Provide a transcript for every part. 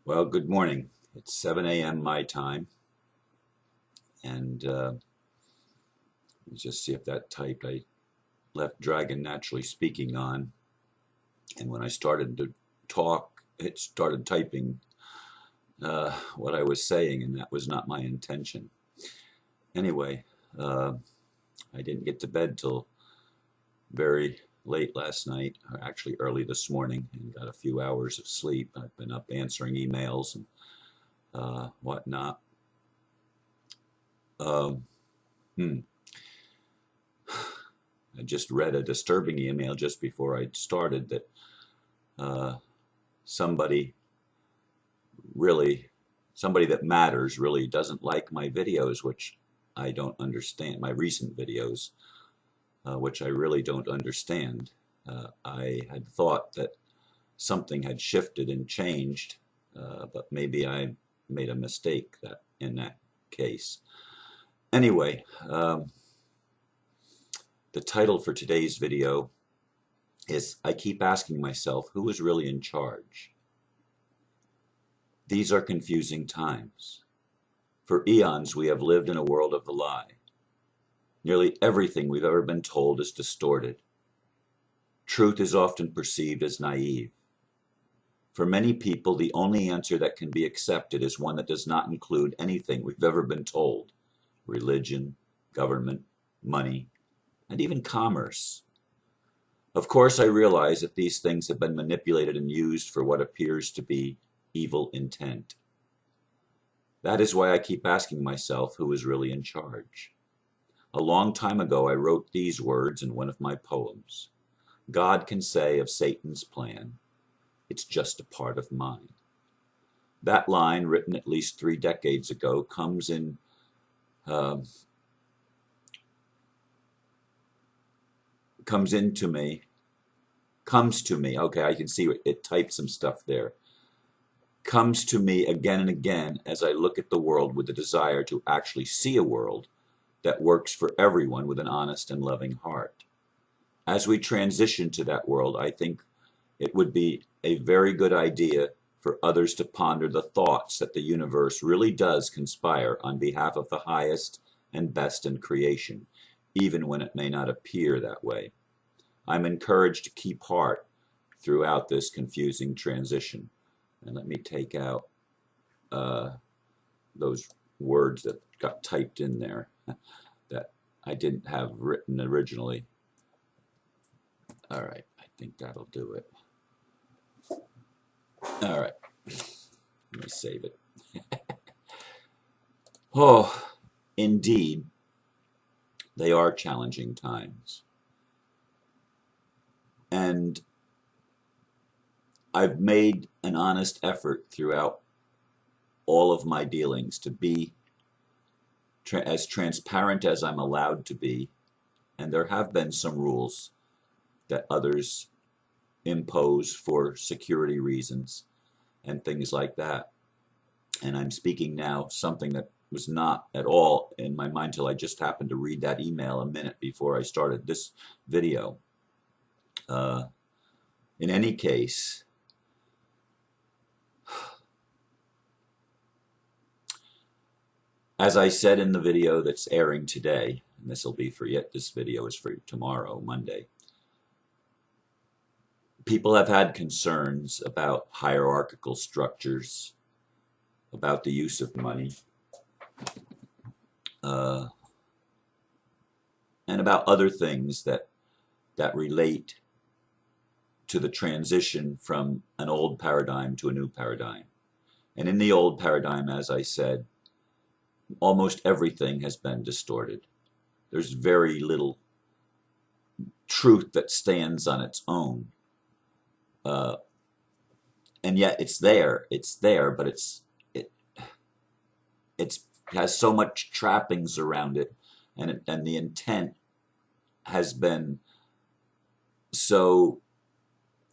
Well, good morning. It's 7 a.m. my time, and let's just see if that typed. I left Dragon Naturally Speaking on, and when I started to talk, it started typing what I was saying, and that was not my intention. Anyway, I didn't get to bed till very late last night, or actually early this morning, and got a few hours of sleep. I've been up answering emails and whatnot. Um, hmm. I just read a disturbing email just before I started that uh, somebody really, somebody that matters really doesn't like my videos, which I don't understand, my recent videos, which I really don't understand. I had thought that something had shifted and changed, but maybe I made a mistake in that case. Anyway, the title for today's video is I keep asking myself, who is really in charge? These are confusing times. For eons, we have lived in a world of the lie. Nearly everything we've ever been told is distorted. Truth is often perceived as naive. For many people, the only answer that can be accepted is one that does not include anything we've ever been told: religion, government, money, and even commerce. Of course, I realize that these things have been manipulated and used for what appears to be evil intent. That is why I keep asking myself who is really in charge. A long time ago, I wrote these words in one of my poems. God can say of Satan's plan, it's just a part of mine. That line, written at least 3 decades ago, comes uh, comes to me. Okay, I can see it typed some stuff there. Comes to me again and again as I look at the world with the desire to actually see a world that works for everyone with an honest and loving heart. As we transition to that world, I think it would be a very good idea for others to ponder the thoughts that the universe really does conspire on behalf of the highest and best in creation, even when it may not appear that way. I'm encouraged to keep heart throughout this confusing transition. And let me take out those words that got typed in there that I didn't have written originally. All right, I think that'll do it. All right, let me save it. Oh, indeed, they are challenging times. And I've made an honest effort throughout all of my dealings to be as transparent as I'm allowed to be. And there have been some rules that others impose for security reasons and things like that. And I'm speaking now something that was not at all in my mind till I just happened to read that email a minute before I started this video. In any case, as I said in the video that's airing today, and this video is for tomorrow, Monday, people have had concerns about hierarchical structures, about the use of money, and about other things that relate to the transition from an old paradigm to a new paradigm. And in the old paradigm, as I said, almost everything has been distorted. There's very little truth that stands on its own. And yet it's there, but it has so much trappings around it, and the intent has been so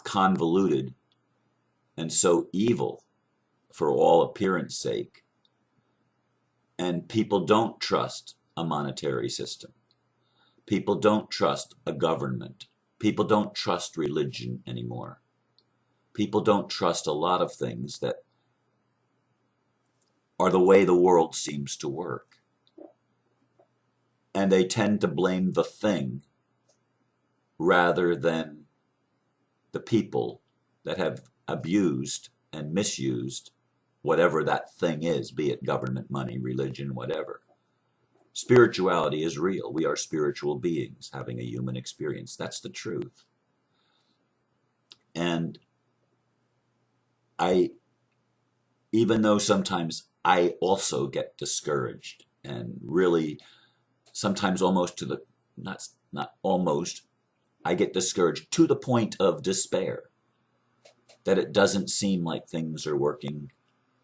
convoluted and so evil for all appearance sake. And people don't trust a monetary system. People don't trust a government. People don't trust religion anymore. People don't trust a lot of things that are the way the world seems to work. And they tend to blame the thing rather than the people that have abused and misused whatever that thing is, be it government, money, religion, whatever. Spirituality is real. We are spiritual beings having a human experience. That's the truth. And even though sometimes I also get discouraged and really sometimes almost to the, not almost, I get discouraged to the point of despair, that it doesn't seem like things are working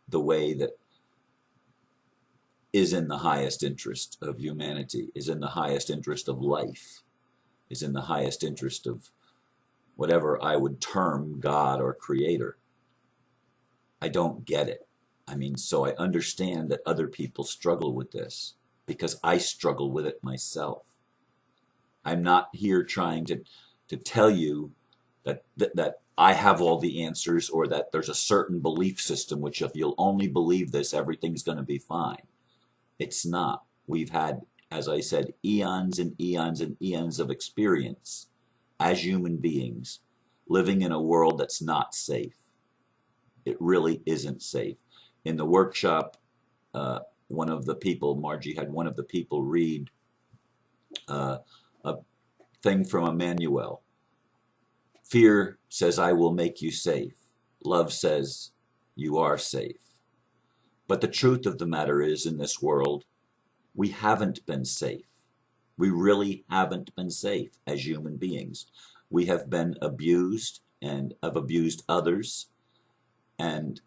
the way that is in the highest interest of humanity, is in the highest interest of life, is in the highest interest of whatever I would term God or creator. I don't get it. I mean, so I understand that other people struggle with this because I struggle with it myself. I'm not here trying to tell you that I have all the answers, or that there's a certain belief system which if you'll only believe this, everything's going to be fine. It's not. We've had, as I said, eons and eons and eons of experience as human beings living in a world that's not safe. It really isn't safe. In the workshop, one of the people, Margie had one of the people read a thing from Emmanuel. Fear says, I will make you safe. Love says, you are safe. But the truth of the matter is, in this world, we haven't been safe. We really haven't been safe as human beings. We have been abused and have abused others. And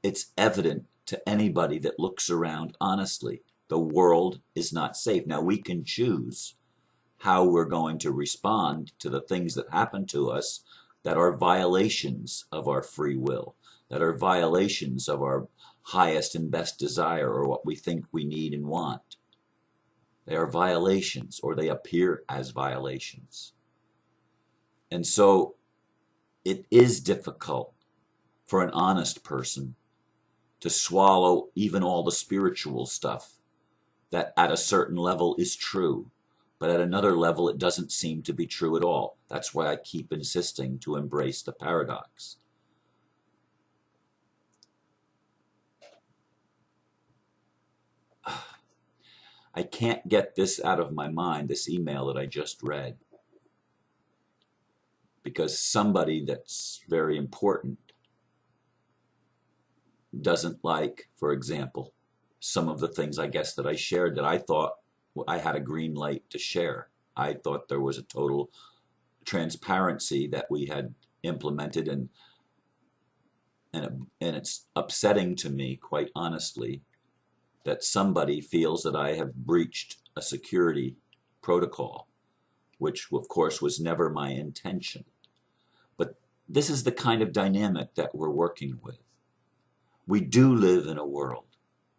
it's evident to anybody that looks around honestly. The world is not safe. Now, we can choose how we're going to respond to the things that happen to us that are violations of our free will, that are violations of our highest and best desire, or what we think we need and want. They are violations, or they appear as violations. And so it is difficult for an honest person to swallow even all the spiritual stuff that at a certain level is true, but at another level it doesn't seem to be true at all. That's why I keep insisting to embrace the paradox. I can't get this out of my mind, this email that I just read, because somebody that's very important doesn't like, for example, some of the things I guess that I shared that I thought I had a green light to share. I thought there was a total transparency that we had implemented, and it's upsetting to me, quite honestly, that somebody feels that I have breached a security protocol, which of course was never my intention. But this is the kind of dynamic that we're working with. We do live in a world.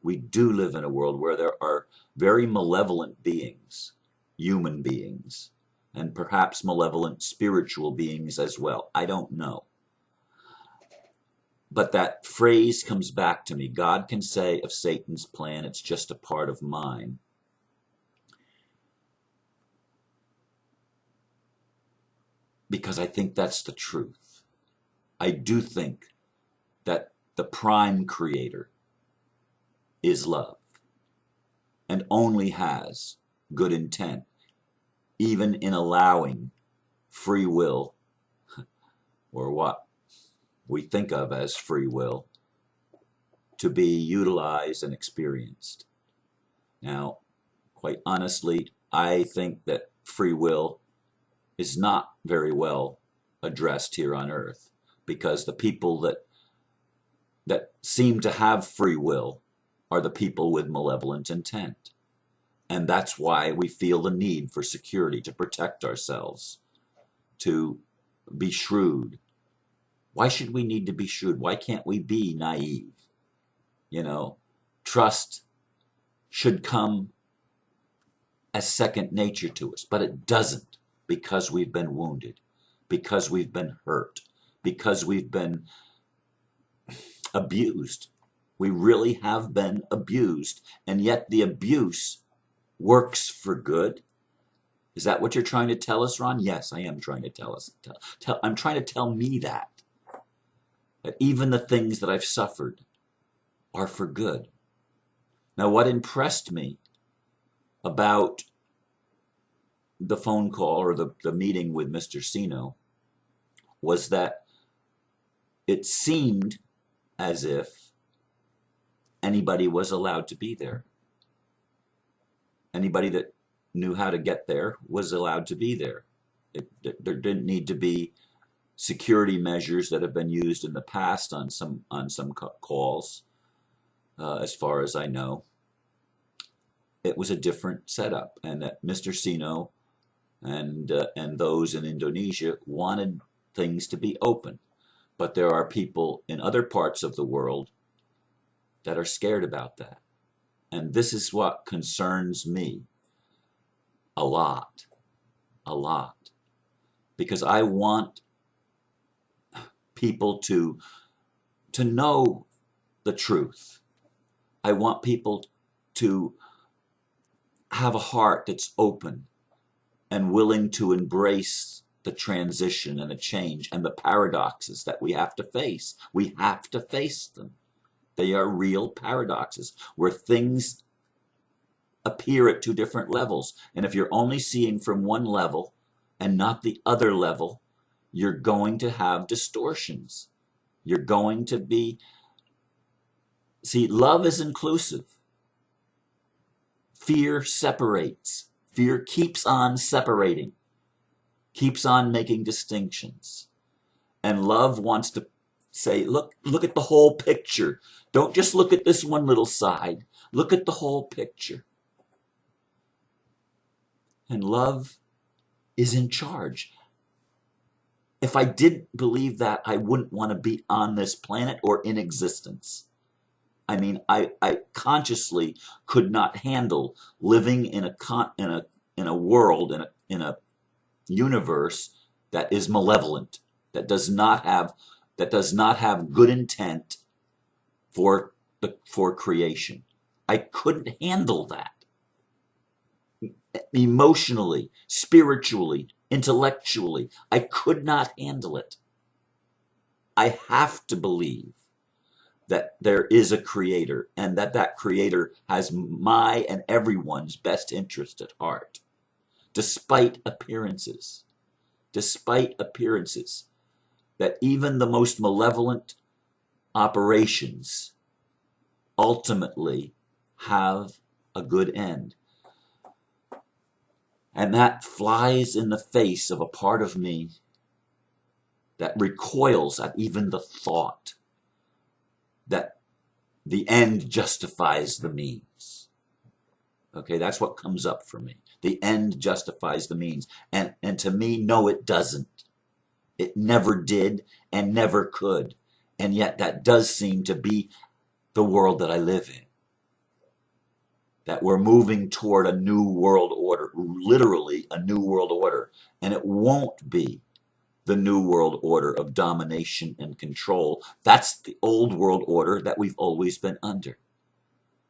We do live in a world where there are very malevolent beings, human beings, and perhaps malevolent spiritual beings as well. I don't know. But that phrase comes back to me. God can say of Satan's plan, it's just a part of mine. Because I think that's the truth. I do think that the prime creator is love and only has good intent, even in allowing free will, or what we think of as free will, to be utilized and experienced. Now, quite honestly, I think that free will is not very well addressed here on earth, because the people that seem to have free will are the people with malevolent intent. And that's why we feel the need for security, to protect ourselves, to be shrewd. Why should we need to be shrewd? Why can't we be naive? You know, trust should come as second nature to us, but it doesn't, because we've been wounded, because we've been hurt, because we've been abused. We really have been abused, and yet the abuse works for good. Is that what you're trying to tell us, Ron? Yes, I am trying to tell us. I'm trying to tell me that even the things that I've suffered are for good. Now, what impressed me about the phone call or the meeting with Mr. Sino was that it seemed as if anybody was allowed to be there. Anybody that knew how to get there was allowed to be there. There didn't need to be security measures that have been used in the past on some calls, as far as I know. It was a different setup, and that Mr. Sino and those in Indonesia wanted things to be open. But there are people in other parts of the world that are scared about that. And this is what concerns me a lot, because I want people to know the truth. I want people to have a heart that's open and willing to embrace the transition and the change and the paradoxes that we have to face. We have to face them. They are real paradoxes where things appear at two different levels. And if you're only seeing from one level and not the other level, you're going to have distortions. You're going to be... See, love is inclusive. Fear separates. Fear keeps on separating, keeps on making distinctions. And love wants to say, look at the whole picture. Don't just look at this one little side. Look at the whole picture. And love is in charge. If I didn't believe that, I wouldn't want to be on this planet or in existence. I mean, I consciously could not handle living in a world, in a universe that is malevolent, that does not have good intent for creation. I couldn't handle that. Emotionally, spiritually, intellectually, I could not handle it. I have to believe that there is a creator and that creator has my and everyone's best interest at heart, despite appearances, that even the most malevolent operations ultimately have a good end. And that flies in the face of a part of me that recoils at even the thought that the end justifies the means. Okay, that's what comes up for me. The end justifies the means. And to me, no, it doesn't. It never did and never could. And yet that does seem to be the world that I live in. That we're moving toward a new world order, literally a new world order. And it won't be the new world order of domination and control. That's the old world order that we've always been under.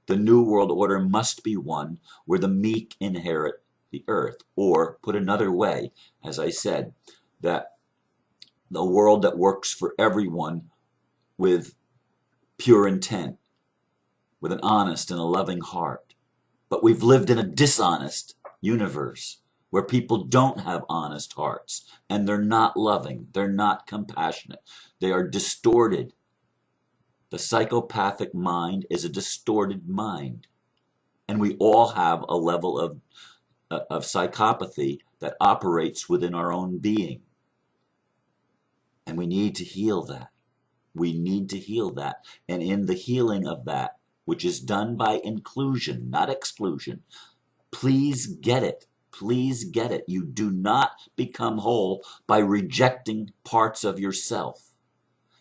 The new world order must be one where the meek inherit the earth. Or, put another way, as I said, that the world that works for everyone with pure intent, with an honest and a loving heart. But we've lived in a dishonest universe where people don't have honest hearts, and they're not loving, they're not compassionate, they are distorted. The psychopathic mind is a distorted mind, and we all have a level of psychopathy that operates within our own being, and we need to heal that. We need to heal that, and in the healing of that, which is done by inclusion, not exclusion, please get it. Please get it. You do not become whole by rejecting parts of yourself.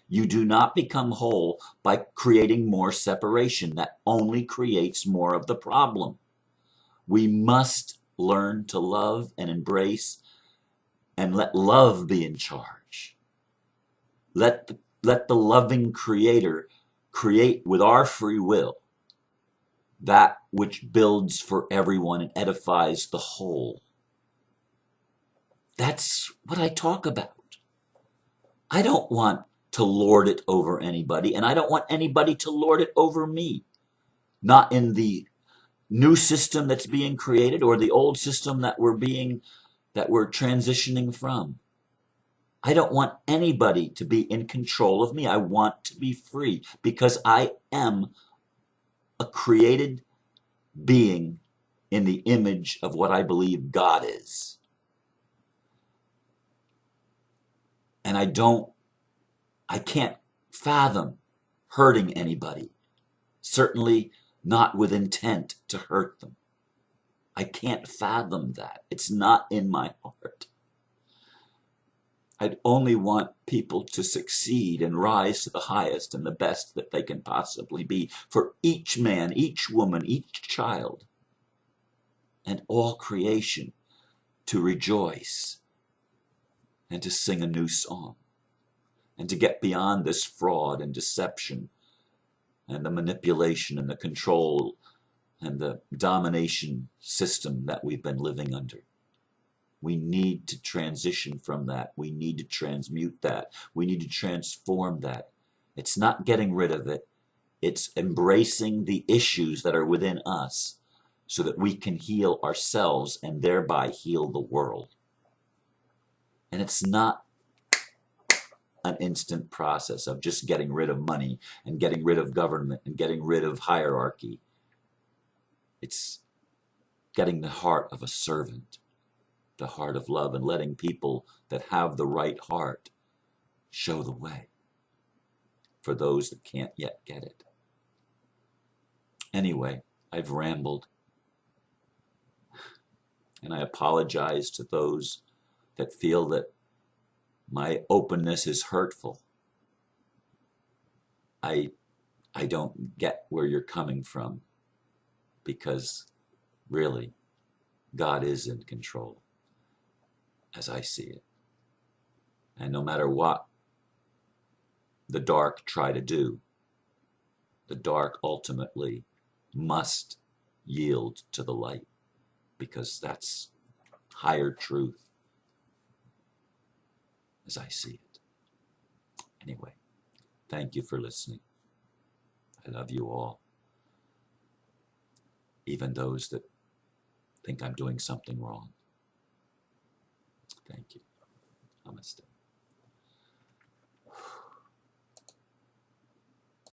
You do not become whole by creating more separation. That only creates more of the problem. We must learn to love and embrace and let love be in charge. Let the loving creator create with our free will that which builds for everyone and edifies the whole. That's what I talk about. I don't want to lord it over anybody, and I don't want anybody to lord it over me. Not in the new system that's being created or the old system that we're transitioning from. I don't want anybody to be in control of me. I want to be free because I am a created being in the image of what I believe God is. And I can't fathom hurting anybody. Certainly not with intent to hurt them. I can't fathom that. It's not in my heart. I'd only want people to succeed and rise to the highest and the best that they can possibly be for each man, each woman, each child, and all creation to rejoice and to sing a new song and to get beyond this fraud and deception and the manipulation and the control and the domination system that we've been living under. We need to transition from that. We need to transmute that. We need to transform that. It's not getting rid of it. It's embracing the issues that are within us so that we can heal ourselves and thereby heal the world. And it's not an instant process of just getting rid of money and getting rid of government and getting rid of hierarchy. It's getting the heart of a servant, the heart of love, and letting people that have the right heart show the way for those that can't yet get it. Anyway, I've rambled, and I apologize to those that feel that my openness is hurtful. I don't get where you're coming from, because really, God is in control, as I see it. And no matter what the dark try to do, the dark ultimately must yield to the light, because that's higher truth, as I see it. Anyway, thank you for listening. I love you all, even those that think I'm doing something wrong. Thank you. Namaste.